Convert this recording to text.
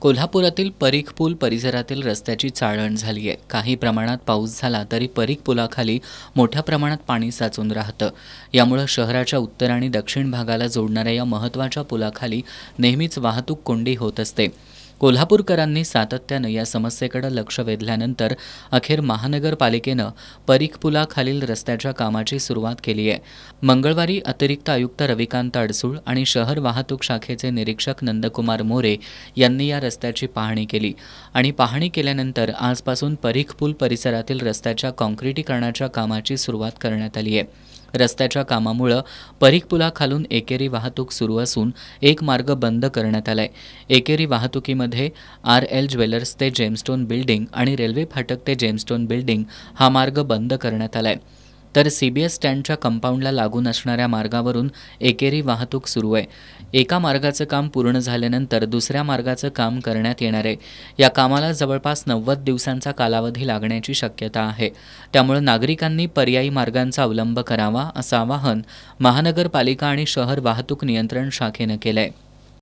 कोल्हापुरातील परीख पूल परिसरातील रस्त्याची चाळण झाली आहे. काही प्रमाणात पाऊस झाला तरी परीख पुलाखाली मोठ्या प्रमाणात पाणी साचून राहतं. यामुळे शहराच्या उत्तर आणि दक्षिण भागाला जोडणाऱ्या या महत्त्वाच्या पुलाखाली नेहमीच वाहतूक कोंडी होत असते. कोल्हापूरकरांनी सातत्यानं या समस्येकडे लक्ष वेधल्यानंतर अखेर महानगरपालिकेनं परीख पुलाखालील रस्त्याच्या कामाची सुरुवात केली आहे. मंगळवारी अतिरिक्त आयुक्त रविकांत अडसूळ आणि शहर वाहतूक शाखेचे निरीक्षक नंदकुमार मोरे यांनी या रस्त्याची पाहणी केली आणि पाहणी केल्यानंतर आजपासून परीख पूल परिसरातील रस्त्याच्या काँक्रिटीकरणाच्या कामाची सुरुवात करण्यात आली आहे. रस्त्याच्या कामामुळे परीख पुलाखालून एकेरी वाहतूक सुरू असून एक मार्ग बंद करण्यात आलाय. एकेरी वाहतुकीमध्ये RL ज्वेलर्स ते जेमस्टोन बिल्डिंग आणि रेल्वे फाटक ते जेमस्टोन बिल्डिंग हा मार्ग बंद करण्यात आलाय. तर CBS स्टँडच्या कंपाऊंडला लागून असणाऱ्या मार्गावरून एकेरी वाहतूक सुरू आहे. एका मार्गाचं काम पूर्ण झाल्यानंतर दुसऱ्या मार्गाचं काम करण्यात येणार आहे. या कामाला जवळपास 90 दिवसांचा कालावधी लागण्याची शक्यता आहे. त्यामुळे नागरिकांनी पर्यायी मार्गांचा अवलंब करावा असं आवाहन महानगरपालिका आणि शहर वाहतूक नियंत्रण शाखेनं केलंय.